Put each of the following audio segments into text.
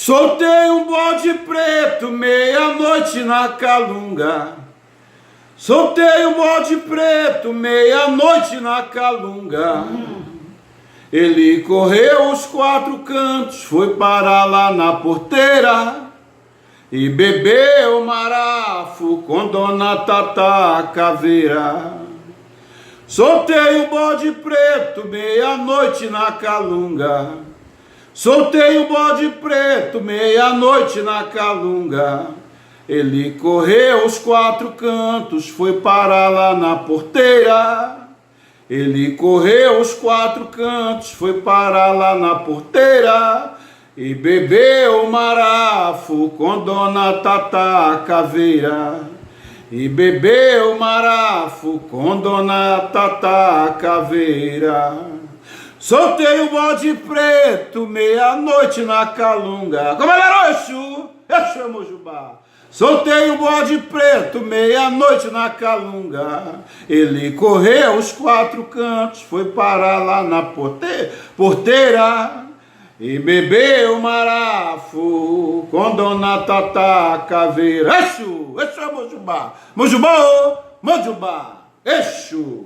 Soltei um bode preto, meia-noite na calunga. Soltei um bode preto, meia-noite na calunga. Ele correu os quatro cantos, foi parar lá na porteira e bebeu marafo com Dona Tata Caveira. Soltei o bode preto, meia-noite na calunga. Soltei o bode preto, meia-noite na calunga. Ele correu os quatro cantos, foi parar lá na porteira. Ele correu os quatro cantos, foi parar lá na porteira e bebeu marafo com Dona Tata Caveira. E bebeu marafo com Dona Tata Caveira. Soltei o bode preto, meia-noite na calunga. Como ele era Exu, Exu é Mojubá. Soltei o bode preto, meia-noite na calunga. Ele correu os quatro cantos, foi parar lá na porteira e bebeu marafo com Dona Tata Caveira. Exu, Exu é Mojubá. Mojubá, Mojubá, Exu,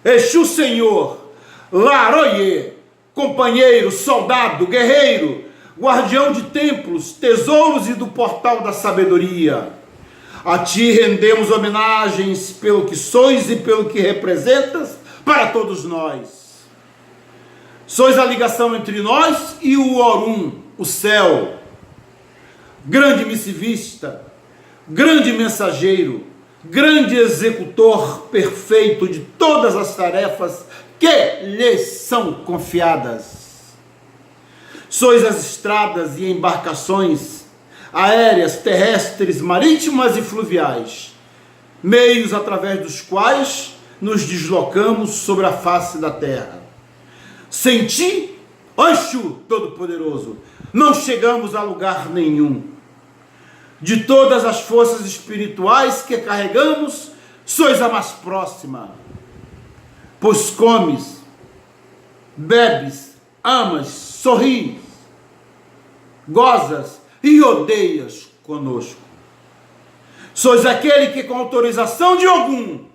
Exu Senhor. Laroie, companheiro, soldado, guerreiro, guardião de templos, tesouros e do portal da sabedoria. A ti rendemos homenagens pelo que sois e pelo que representas para todos nós. Sois a ligação entre nós e o Orum, o céu. Grande missivista, grande mensageiro, grande executor perfeito de todas as tarefas que lhes são confiadas. Sois as estradas e embarcações aéreas, terrestres, marítimas e fluviais, meios através dos quais nos deslocamos sobre a face da terra. Sem ti, Exu Todo-Poderoso, não chegamos a lugar nenhum. De todas as forças espirituais que carregamos, sois a mais próxima. Pois comes, bebes, amas, sorris, gozas e odeias conosco. Sois aquele que, com autorização de Ogum,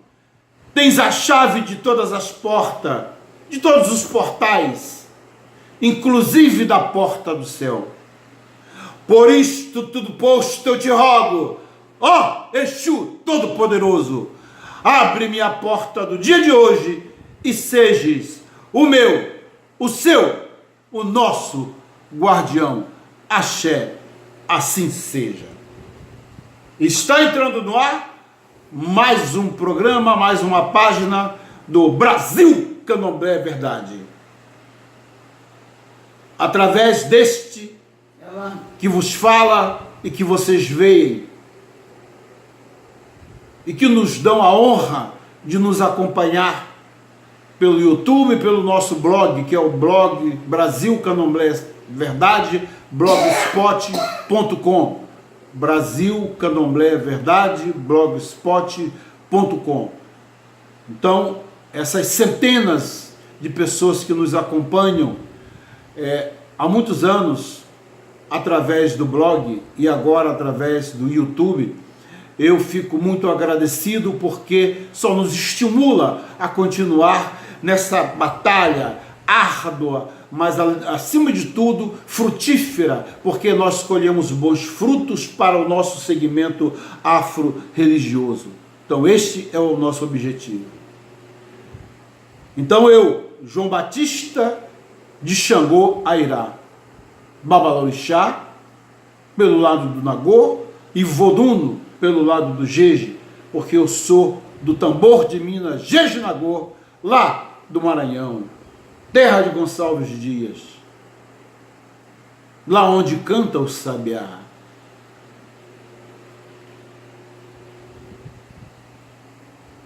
tens a chave de todas as portas, de todos os portais, inclusive da porta do céu. Por isto tudo posto, eu te rogo, ó Exu Todo-Poderoso, abre-me a porta do dia de hoje e sejas o meu, o seu, o nosso guardião. Axé, assim seja. Está entrando no ar mais um programa, mais uma página do Brasil Candomblé Verdade. Através deste que vos fala e que vocês veem e que nos dão a honra de nos acompanhar pelo YouTube, pelo nosso blog, que é o blog Brasil Candomblé Verdade, blogspot.com. Brasil Candomblé Verdade, blogspot.com. Então, essas centenas de pessoas que nos acompanham há muitos anos, através do blog e agora através do YouTube, eu fico muito agradecido porque só nos estimula a continuar nessa batalha árdua, mas acima de tudo frutífera, porque nós colhemos bons frutos para o nosso segmento afro-religioso. Então este é o nosso objetivo. Então eu, João Batista de Xangô Airá, Babalorixá, pelo lado do Nagô, e Voduno, pelo lado do Jeje, porque eu sou do tambor de Minas, Jeje Nagô, lá do Maranhão, terra de Gonçalves Dias, lá onde canta o sabiá.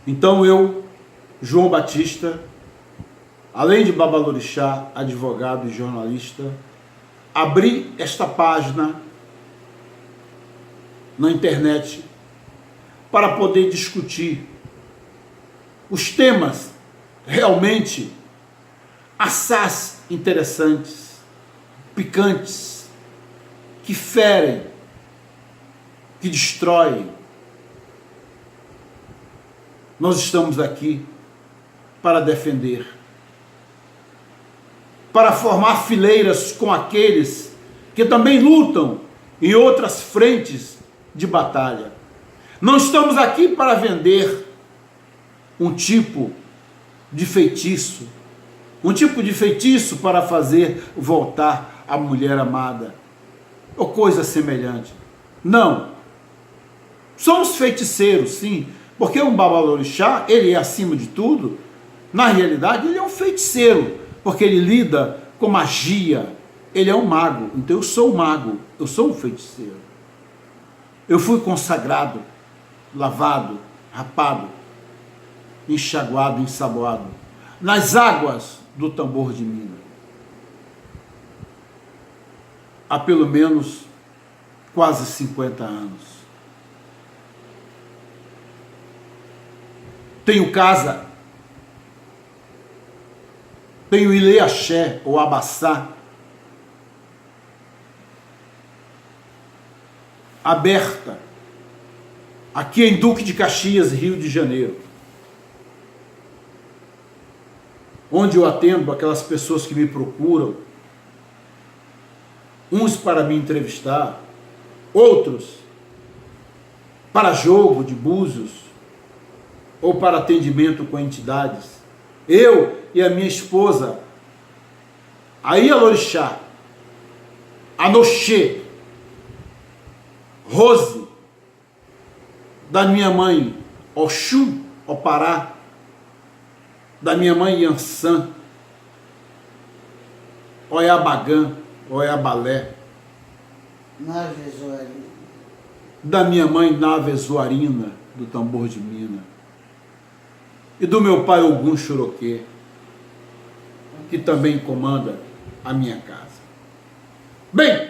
Então eu, João Batista, além de Babalorixá, advogado e jornalista, abri esta página na internet para poder discutir os temas realmente assaz interessantes, picantes, que ferem, que destroem. Nós estamos aqui para defender, para formar fileiras com aqueles que também lutam em outras frentes de batalha. Não estamos aqui para vender um tipo de feitiço, para fazer voltar a mulher amada, ou coisa semelhante. Não. Somos feiticeiros, sim, porque um babalorixá, ele é acima de tudo, na realidade ele é um feiticeiro, porque ele lida com magia, ele é um mago. Então eu sou um mago, eu sou um feiticeiro. Eu fui consagrado, lavado, rapado, enxaguado, ensaboado, nas águas do tambor de Mina. Há pelo menos quase 50 anos. Tenho casa, tenho Ilê Axé, ou Abaçá, aberta, aqui em Duque de Caxias, Rio de Janeiro, onde eu atendo aquelas pessoas que me procuram, uns para me entrevistar, outros para jogo de búzios, ou para atendimento com entidades. Eu e a minha esposa, a Ialorixá, a Noxê, Rose, da minha mãe Oxum, Opará, da minha mãe Iansã, Oiabagã, Oiabalé, da minha mãe Navezuarina, do tambor de Mina, e do meu pai Ogum Xoroquê, que também comanda a minha casa. Bem,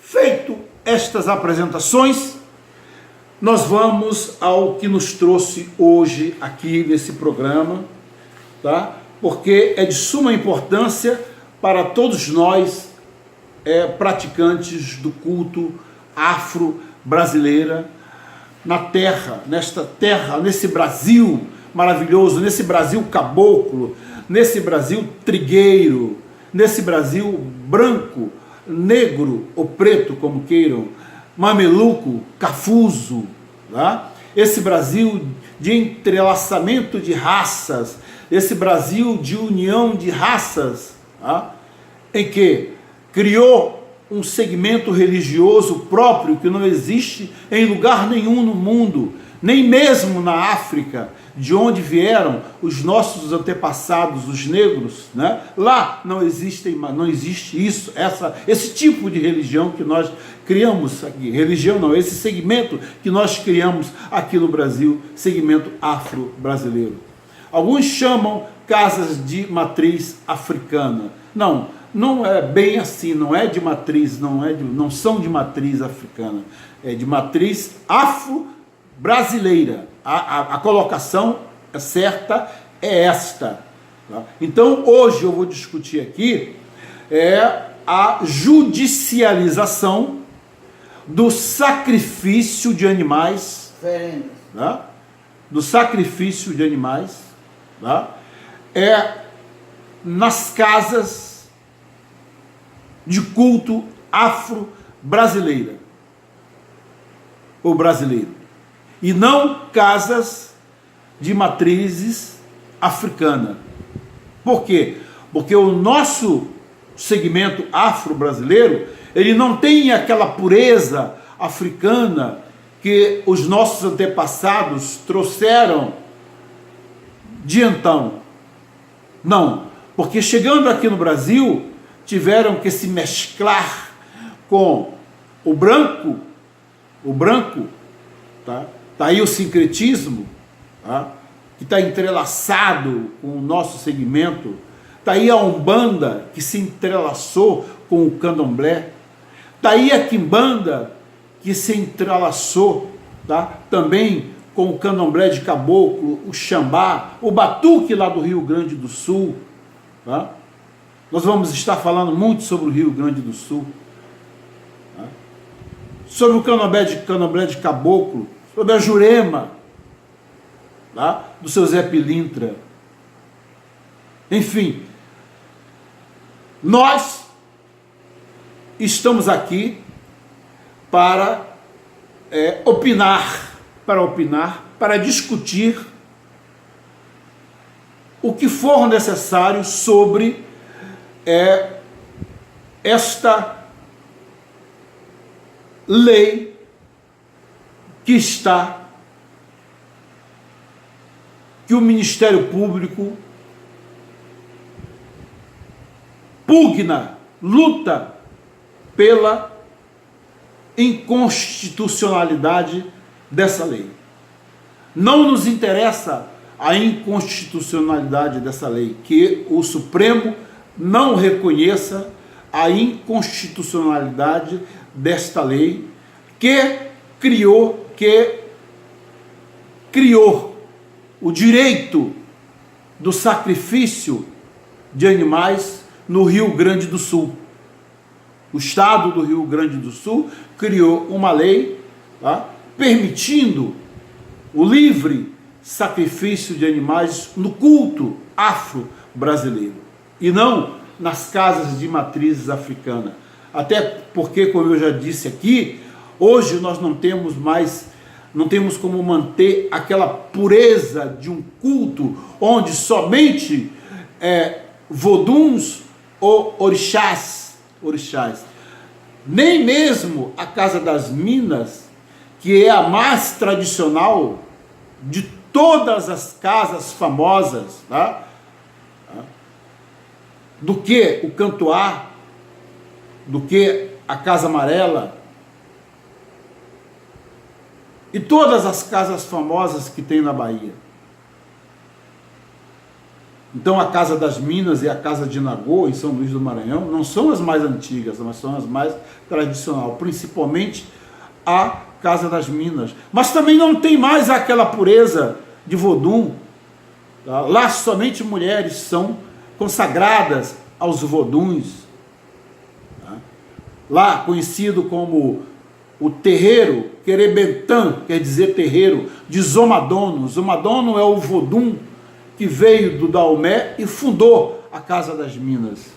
feito estas apresentações, nós vamos ao que nos trouxe hoje aqui nesse programa, tá? Porque é de suma importância para todos nós, praticantes do culto afro-brasileira, na terra, nesta terra, nesse Brasil maravilhoso, nesse Brasil caboclo, nesse Brasil trigueiro, nesse Brasil branco, negro ou preto, como queiram, mameluco, cafuso, tá? Esse Brasil de entrelaçamento de raças, esse Brasil de união de raças, tá? Em que criou um segmento religioso próprio que não existe em lugar nenhum no mundo, nem mesmo na África, de onde vieram os nossos antepassados, os negros, né? Lá não existe isso, esse tipo de religião que nós criamos aqui. Religião não, esse segmento que nós criamos aqui no Brasil, segmento afro-brasileiro. Alguns chamam casas de matriz africana. Não é bem assim, não é de matriz, não são de matriz africana, é de matriz afro-brasileira. A colocação certa é esta. Tá? Então, hoje eu vou discutir aqui a judicialização do sacrifício de animais, tá? Do sacrifício de animais, tá? Nas casas de culto afro-brasileira, ou brasileiro, e não casas de matrizes africana. Por quê? Porque o nosso segmento afro-brasileiro, ele não tem aquela pureza africana que os nossos antepassados trouxeram de então. Não, porque chegando aqui no Brasil, tiveram que se mesclar com o branco, tá? Tá aí o sincretismo, tá? Que está entrelaçado com o nosso segmento. Está aí a Umbanda, que se entrelaçou com o Candomblé. Está aí a Quimbanda, que se entrelaçou, tá? Também com o Candomblé de Caboclo, o Xambá, o Batuque lá do Rio Grande do Sul. Tá? Nós vamos estar falando muito sobre o Rio Grande do Sul. Tá? sobre o candomblé de caboclo, sobre a Jurema, tá? Do seu Zé Pilintra. Enfim, nós estamos aqui para opinar, para discutir o que for necessário sobre esta lei que o Ministério Público pugna, luta pela inconstitucionalidade dessa lei. Não nos interessa a inconstitucionalidade dessa lei, que o Supremo não reconheça a inconstitucionalidade desta lei que criou o direito do sacrifício de animais no Rio Grande do Sul. O Estado do Rio Grande do Sul criou uma lei, tá, permitindo o livre sacrifício de animais no culto afro-brasileiro e não nas casas de matrizes africanas. Até porque, como eu já disse aqui, hoje nós não temos como manter aquela pureza de um culto onde somente voduns ou orixás, nem mesmo a Casa das Minas, que é a mais tradicional de todas as casas famosas, tá? Do que o Cantoá, do que a Casa Amarela e todas as casas famosas que tem na Bahia. Então a Casa das Minas e a Casa de Nagô, em São Luís do Maranhão, não são as mais antigas, mas são as mais tradicionais, principalmente a Casa das Minas. Mas também não tem mais aquela pureza de Vodum. Tá? Lá somente mulheres são consagradas aos voduns. Tá? Lá conhecido como o terreiro, Querebentã, quer dizer terreiro, de Zomadono. Zomadono é o vodum que veio do Daomé e fundou a Casa das Minas.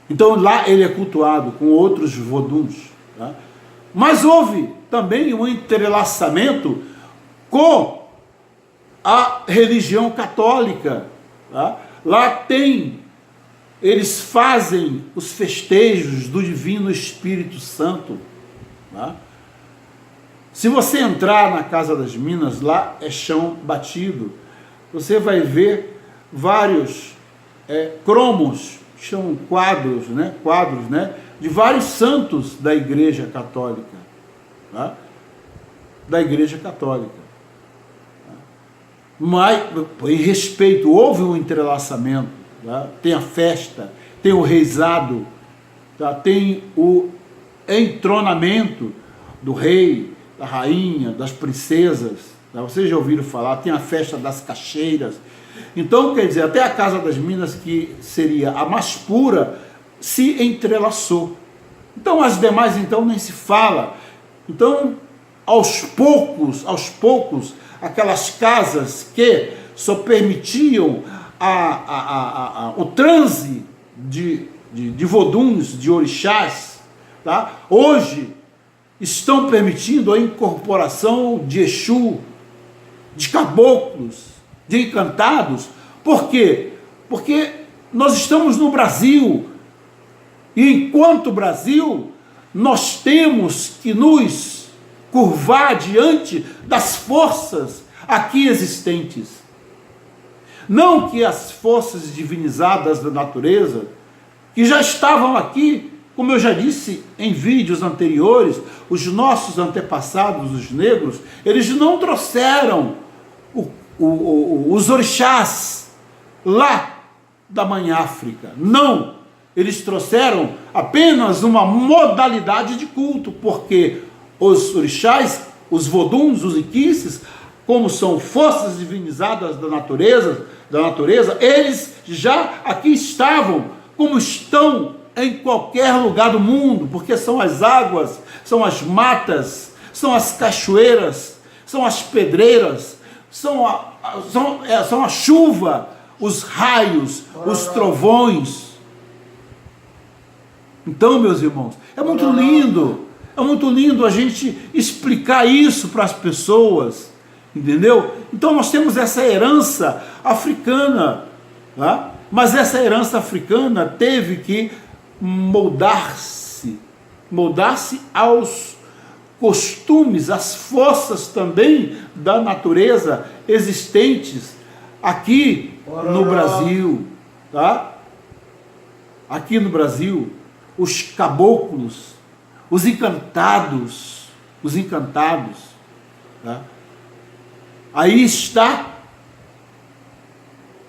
Então lá ele é cultuado com outros voduns. Tá? Mas houve também um entrelaçamento com a religião católica. Tá? Lá eles fazem os festejos do Divino Espírito Santo. Tá? Se você entrar na Casa das Minas, lá é chão batido. Você vai ver vários cromos, são quadros, de vários santos da Igreja Católica. Tá? Da Igreja Católica. Tá? Mas, em respeito, houve um entrelaçamento. Tá? Tem a festa, tem o reizado, tá? Tem o entronamento do rei, da rainha, das princesas. Tá? Vocês já ouviram falar, tem a festa das caixeiras. Então, quer dizer, até a Casa das Minas, que seria a mais pura, se entrelaçou. Então, as demais, então, nem se fala. Então, aos poucos, aquelas casas que só permitiam o transe de voduns, de orixás, tá? Hoje estão permitindo a incorporação de Exu, de caboclos, de encantados. Por quê? Porque nós estamos no Brasil, e enquanto Brasil, nós temos que nos curvar diante das forças aqui existentes. Não que as forças divinizadas da natureza, que já estavam aqui, como eu já disse em vídeos anteriores, os nossos antepassados, os negros, eles não trouxeram os orixás lá da Mãe África. Não! Eles trouxeram apenas uma modalidade de culto, porque os orixás, os voduns, os iquices, como são forças divinizadas da natureza, eles já aqui estavam, como estão em qualquer lugar do mundo, porque são as águas, são as matas, são as cachoeiras, são as pedreiras, são a chuva, os raios, os trovões. Então, meus irmãos, é muito lindo a gente explicar isso para as pessoas, entendeu? Então nós temos essa herança africana, tá? Mas essa herança africana teve que moldar-se aos costumes, às forças também da natureza existentes aqui no Brasil, tá? Aqui no Brasil, os caboclos, os encantados, tá? Aí está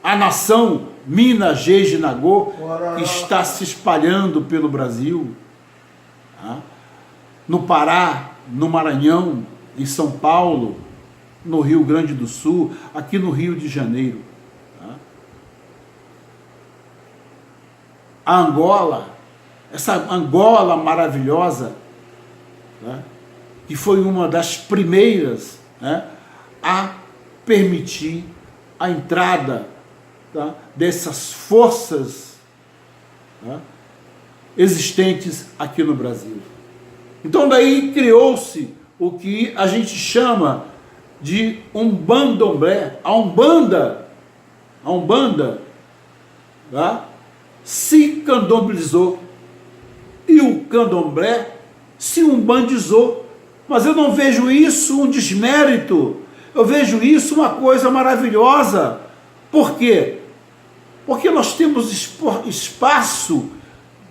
a nação Mina, Jeje, Nagô, que está se espalhando pelo Brasil, tá? No Pará, no Maranhão, em São Paulo, no Rio Grande do Sul, aqui no Rio de Janeiro. Tá? A Angola, essa Angola maravilhosa, tá? Que foi uma das primeiras, né, a permitir a entrada, tá, dessas forças, tá, existentes aqui no Brasil. Então daí criou-se o que a gente chama de umbandomblé. A Umbanda, tá, se candomblizou e o candomblé se umbandizou. Mas eu não vejo isso um desmérito, eu vejo isso uma coisa maravilhosa. Por quê? Porque nós temos espaço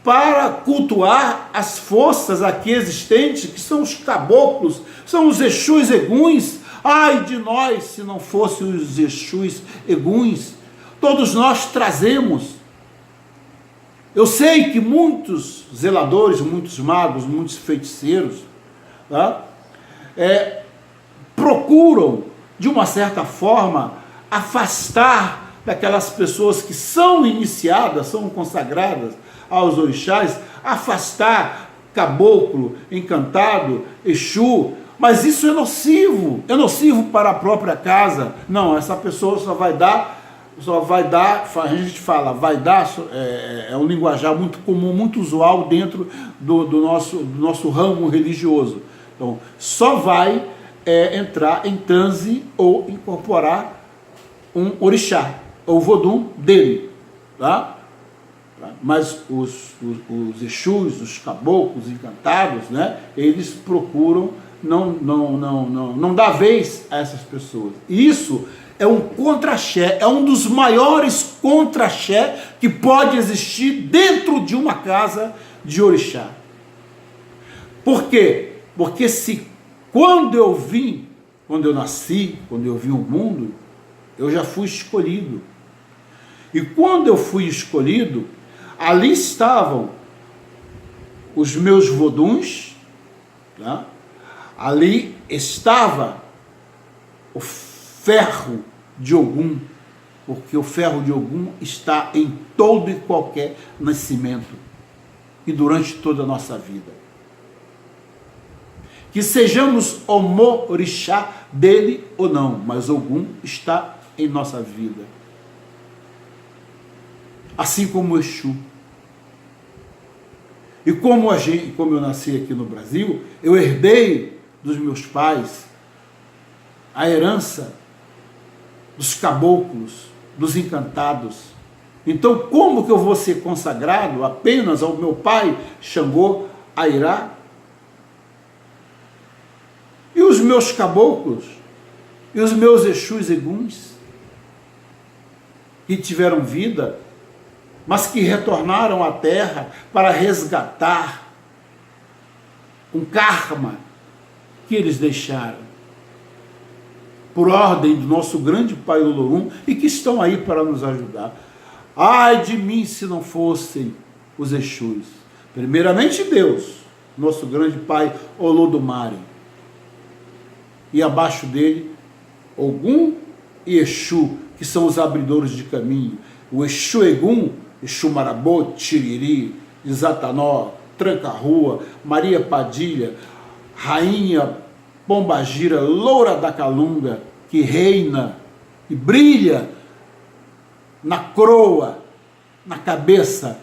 para cultuar as forças aqui existentes, que são os caboclos, são os Exus Eguns. Ai de nós se não fossem os Exus Eguns. Todos nós trazemos. Eu sei que muitos zeladores, muitos magos, muitos feiticeiros, tá, procuram, de uma certa forma, afastar daquelas pessoas que são iniciadas, são consagradas aos orixás, afastar caboclo, encantado, Exu, mas isso é nocivo para a própria casa. Não, essa pessoa só vai dar, a gente fala, vai dar, é um linguajar muito comum, muito usual dentro do nosso ramo religioso. Então, só vai entrar em transe ou incorporar um orixá, ou vodum dele, tá? Mas os Exus, os caboclos encantados, né, eles procuram não dar vez a essas pessoas. E isso é um contra-axé, é um dos maiores contra-axé que pode existir dentro de uma casa de orixá. Por quê? Porque quando eu nasci, quando eu vim ao mundo, eu já fui escolhido. E quando eu fui escolhido, ali estavam os meus voduns, tá? Ali estava o ferro de Ogum, porque o ferro de Ogum está em todo e qualquer nascimento e durante toda a nossa vida. Que sejamos omorixá dele ou não, mas Ogum está em nossa vida. Assim como o Exu. E como eu nasci aqui no Brasil, eu herdei dos meus pais a herança dos caboclos, dos encantados. Então, como que eu vou ser consagrado apenas ao meu pai, Xangô, Airá? E os meus caboclos? E os meus Exus Eguns? Que tiveram vida, mas que retornaram à terra para resgatar um karma que eles deixaram, por ordem do nosso grande Pai Olorum, e que estão aí para nos ajudar. Ai de mim se não fossem os Exus. Primeiramente Deus, nosso grande Pai Olodumare, e abaixo dele Ogum e Exu, que são os abridores de caminho. O Exu Egum, Exu Marabô, Tiriri, de Zatanó, Tranca-Rua, Maria Padilha, Rainha Pombagira, Loura da Calunga, que reina e brilha na coroa, na cabeça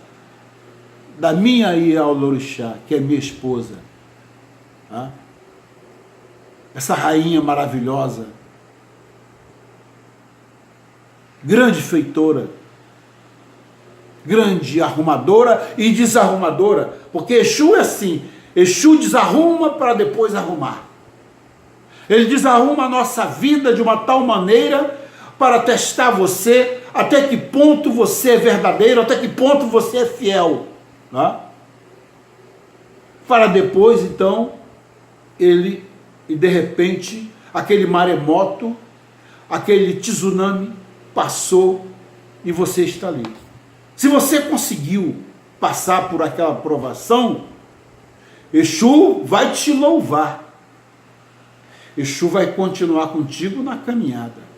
da minha Ialorixá, que é minha esposa. Tá? Essa rainha maravilhosa, grande feitora, grande arrumadora e desarrumadora, porque Exu é assim, Exu desarruma para depois arrumar. Ele desarruma a nossa vida de uma tal maneira para testar você, até que ponto você é verdadeiro, até que ponto você é fiel. Tá? Para depois, então, ele, e de repente, aquele maremoto, aquele tsunami passou e você está ali. Se você conseguiu passar por aquela provação, Exu vai te louvar. Exu vai continuar contigo na caminhada.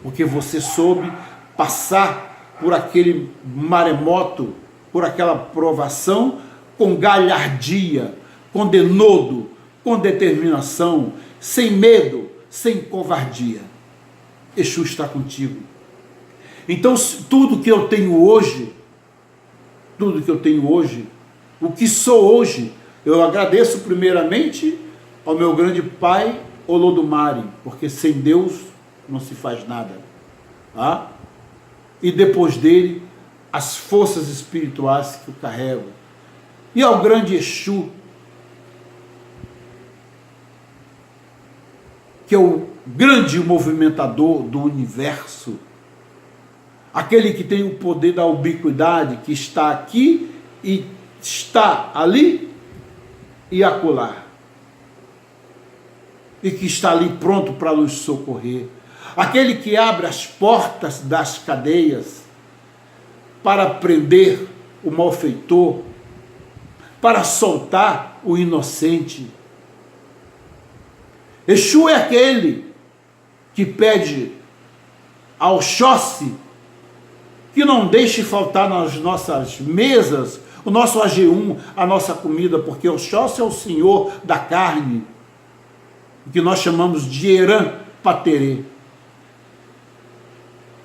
Porque você soube passar por aquele maremoto, por aquela provação, com galhardia, com denodo, com determinação, sem medo, sem covardia. Exu está contigo. Então, tudo que eu tenho hoje, o que sou hoje, eu agradeço primeiramente ao meu grande pai, Olodumare, porque sem Deus não se faz nada. Tá? E depois dele, as forças espirituais que eu carrego. E ao grande Exu, que é o grande movimentador do universo, aquele que tem o poder da ubiquidade, que está aqui e está ali e acolá, e que está ali pronto para nos socorrer, aquele que abre as portas das cadeias para prender o malfeitor, para soltar o inocente. Exu é aquele que pede ao Oxóssi que não deixe faltar nas nossas mesas o nosso AG1, a nossa comida, porque o Oxóssi é o senhor da carne, que nós chamamos de Herã Paterê,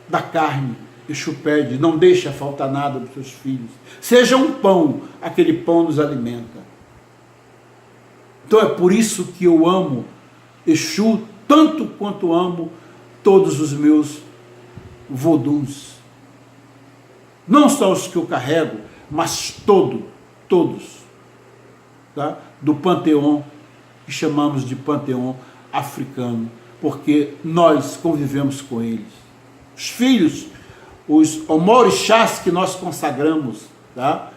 da carne. Exu pede, não deixa faltar nada dos seus filhos. Seja um pão, aquele pão nos alimenta. Então é por isso que eu amo Exu, tanto quanto amo todos os meus voduns. Não só os que eu carrego, mas todos, tá? Do panteão, que chamamos de panteão africano, porque nós convivemos com eles. Os filhos, os omorixás que nós consagramos, tá?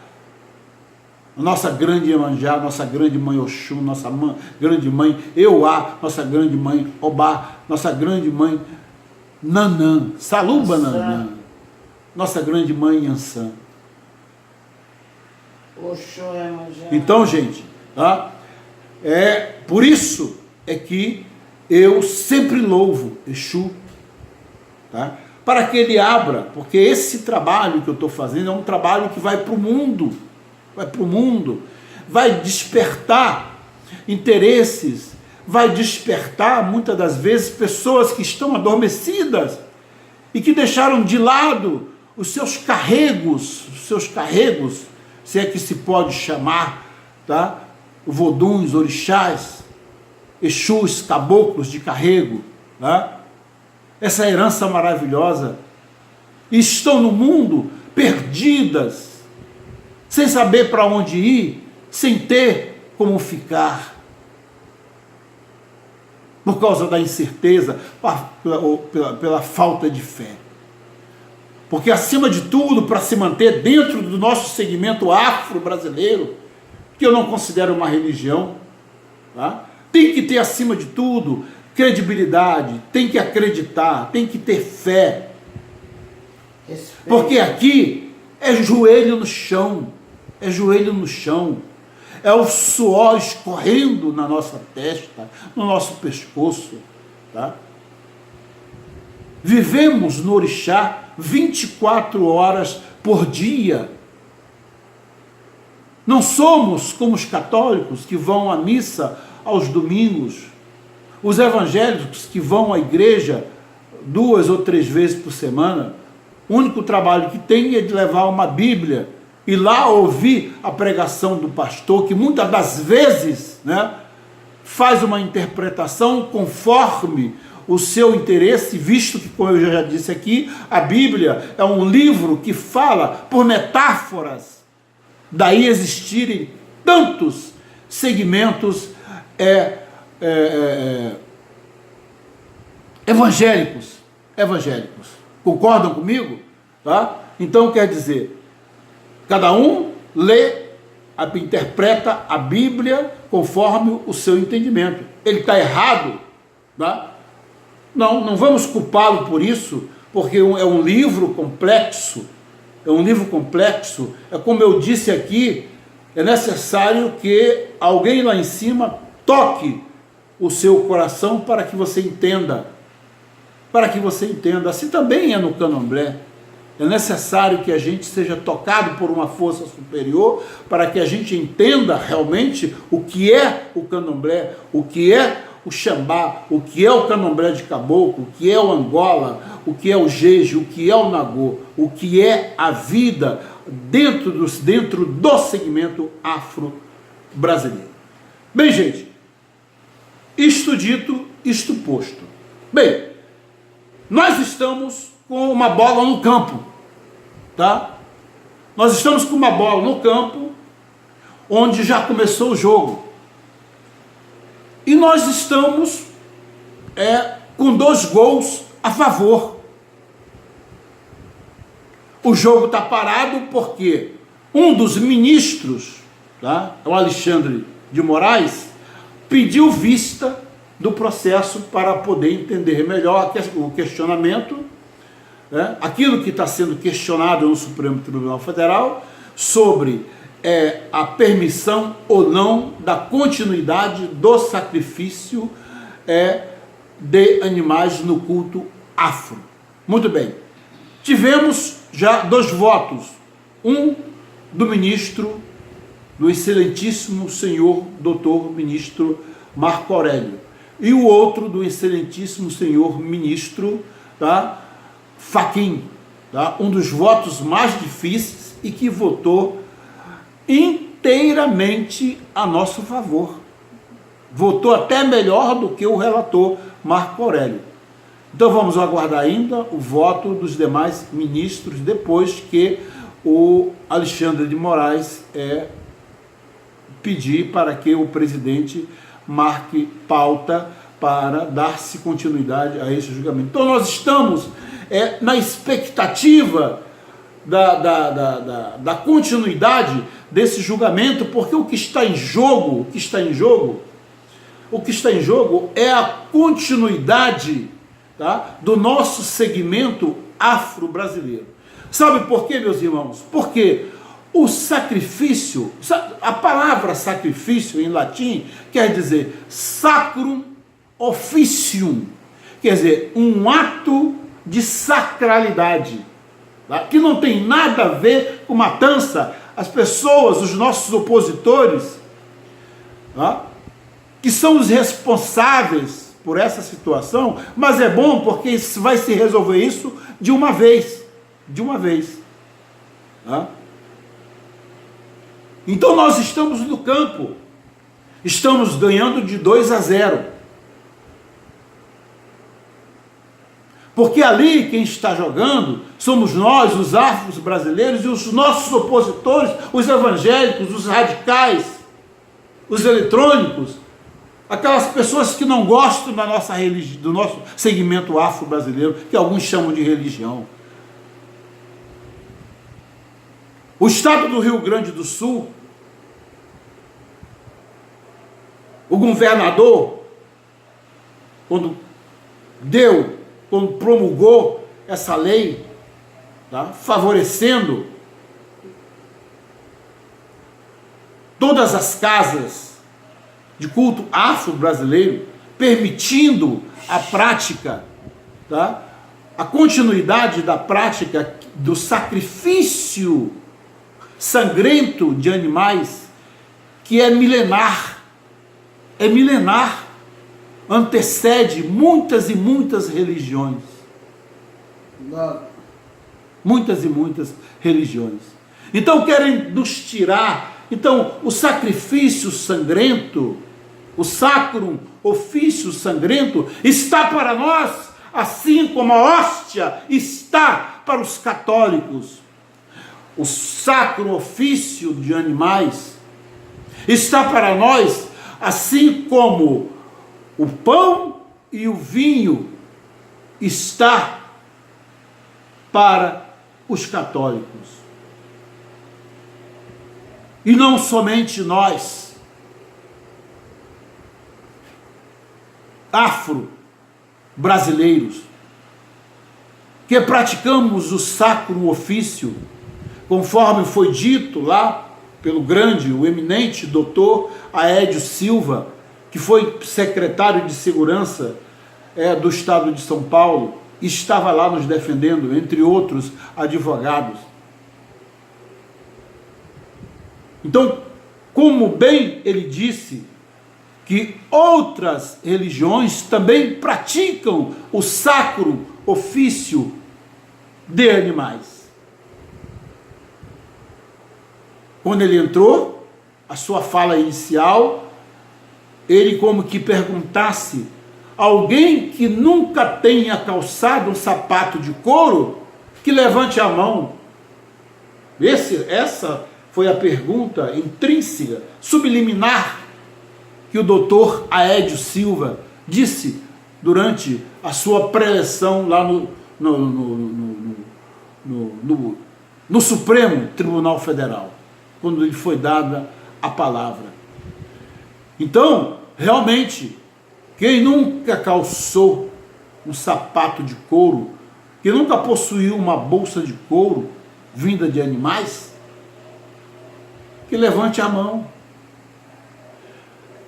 Nossa grande Iemanjá, nossa grande mãe Oxum, nossa grande mãe Euá, nossa grande mãe Obá, nossa grande mãe Nanã, Saluba Nanã, nossa grande mãe Yansan. Então, gente, tá? Por isso é que eu sempre louvo Exu, tá? Para que ele abra, porque esse trabalho que eu estou fazendo é um trabalho que vai para o mundo, vai despertar interesses, vai despertar muitas das vezes pessoas que estão adormecidas e que deixaram de lado os seus carregos, se é que se pode chamar, tá? Voduns, orixás, Exus, caboclos de carrego, tá? Essa herança maravilhosa, e estão no mundo perdidas, sem saber para onde ir, sem ter como ficar, por causa da incerteza, pela falta de fé. Porque, acima de tudo, para se manter dentro do nosso segmento afro-brasileiro, que eu não considero uma religião, tá? Tem que ter, acima de tudo, credibilidade, tem que acreditar, tem que ter fé. Porque aqui é joelho no chão, é o suor escorrendo na nossa testa, no nosso pescoço, tá? Vivemos no orixá 24 horas por dia, Não somos como os católicos que vão à missa aos domingos, os evangélicos que vão à igreja 2 ou 3 vezes por semana. O único trabalho que tem é de levar uma Bíblia e lá ouvir a pregação do pastor, que muitas das vezes, né, faz uma interpretação conforme o seu interesse, visto que, como eu já disse aqui, a Bíblia é um livro que fala por metáforas, daí existirem tantos segmentos evangélicos. Concordam comigo? Tá? Então, quer dizer, cada um lê, interpreta a Bíblia conforme o seu entendimento. Ele está errado? Tá? Não vamos culpá-lo por isso, porque é um livro complexo. É um livro complexo. É como eu disse aqui, é necessário que alguém lá em cima toque o seu coração para que você entenda. Para que você entenda. Assim também é no candomblé. É necessário que a gente seja tocado por uma força superior para que a gente entenda realmente o que é o candomblé, o que é o xambá, o que é o candomblé de caboclo, o que é o Angola, o que é o jeje, o que é o nagô, o que é a vida dentro do segmento afro-brasileiro. Bem, gente, isto dito, isto posto. Bem, nós estamos com uma bola no campo, tá? Nós estamos com uma bola no campo, onde já começou o jogo. E nós estamos com 2 gols a favor. O jogo está parado porque um dos ministros, tá? O Alexandre de Moraes, pediu vista do processo para poder entender melhor o questionamento, né? Aquilo que está sendo questionado no Supremo Tribunal Federal sobre a permissão ou não da continuidade do sacrifício de animais no culto afro. Muito bem. Tivemos já 2 votos. Um do ministro, do excelentíssimo senhor doutor ministro Marco Aurélio. E o outro do excelentíssimo senhor ministro, tá, Fachin, tá, um dos votos mais difíceis e que votou inteiramente a nosso favor. Votou até melhor do que o relator Marco Aurélio. Então vamos aguardar ainda o voto dos demais ministros depois que o Alexandre de Moraes pedir para que o presidente marque pauta para dar-se continuidade a esse julgamento. Então nós estamos na expectativa da continuidade desse julgamento, porque o que está em jogo é a continuidade, tá, do nosso segmento afro-brasileiro. Sabe por quê, meus irmãos? Porque o sacrifício, a palavra sacrifício em latim quer dizer sacrum officium, quer dizer, um ato de sacralidade, tá? Que não tem nada a ver com matança. As pessoas, os nossos opositores, tá, que são os responsáveis por essa situação, mas é bom porque vai se resolver isso de uma vez, tá? Então nós estamos no campo, estamos ganhando de 2-0, porque ali quem está jogando somos nós, os afros brasileiros, e os nossos opositores, os evangélicos, os radicais, os eletrônicos, aquelas pessoas que não gostam da nossa religião, do nosso segmento afro-brasileiro, que alguns chamam de religião. O estado do Rio Grande do Sul, o governador, quando promulgou essa lei, tá, favorecendo todas as casas de culto afro-brasileiro, permitindo a prática, tá, a continuidade da prática do sacrifício sangrento de animais que é milenar, antecede muitas e muitas religiões. Muitas e muitas religiões. Então querem nos tirar. Então o sacrifício sangrento, o sacrum ofício sangrento, está para nós, assim como a hóstia está para os católicos. O sacro ofício de animais está para nós, assim como o pão e o vinho está para os católicos. E não somente nós, afro-brasileiros, que praticamos o sacro ofício, conforme foi dito lá pelo grande, o eminente doutor Aédio Silva, que foi secretário de Segurança do Estado de São Paulo, e estava lá nos defendendo, entre outros advogados. Então, como bem ele disse, que outras religiões também praticam o sacro ofício de animais. Quando ele entrou, a sua fala inicial, ele como que perguntasse: alguém que nunca tenha calçado um sapato de couro, que levante a mão. Essa foi a pergunta intrínseca, subliminar, que o doutor Aédio Silva disse durante a sua preleção lá no Supremo Tribunal Federal, quando lhe foi dada a palavra. Então, realmente, quem nunca calçou um sapato de couro, que nunca possuiu uma bolsa de couro vinda de animais, que levante a mão.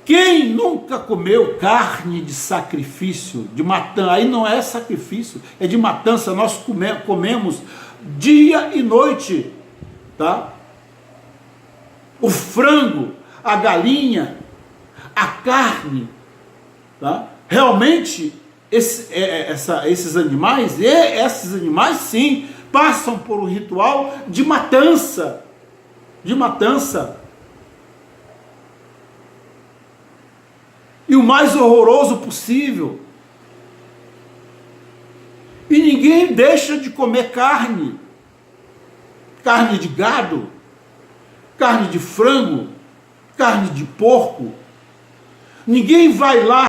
Quem nunca comeu carne de sacrifício, de matança? Aí não é sacrifício, é de matança. Nós comemos dia e noite, tá? O frango, a galinha, a carne, tá? Realmente esses animais sim passam por um ritual de matança, e o mais horroroso possível. E ninguém deixa de comer carne de gado, carne de frango, carne de porco. Ninguém vai lá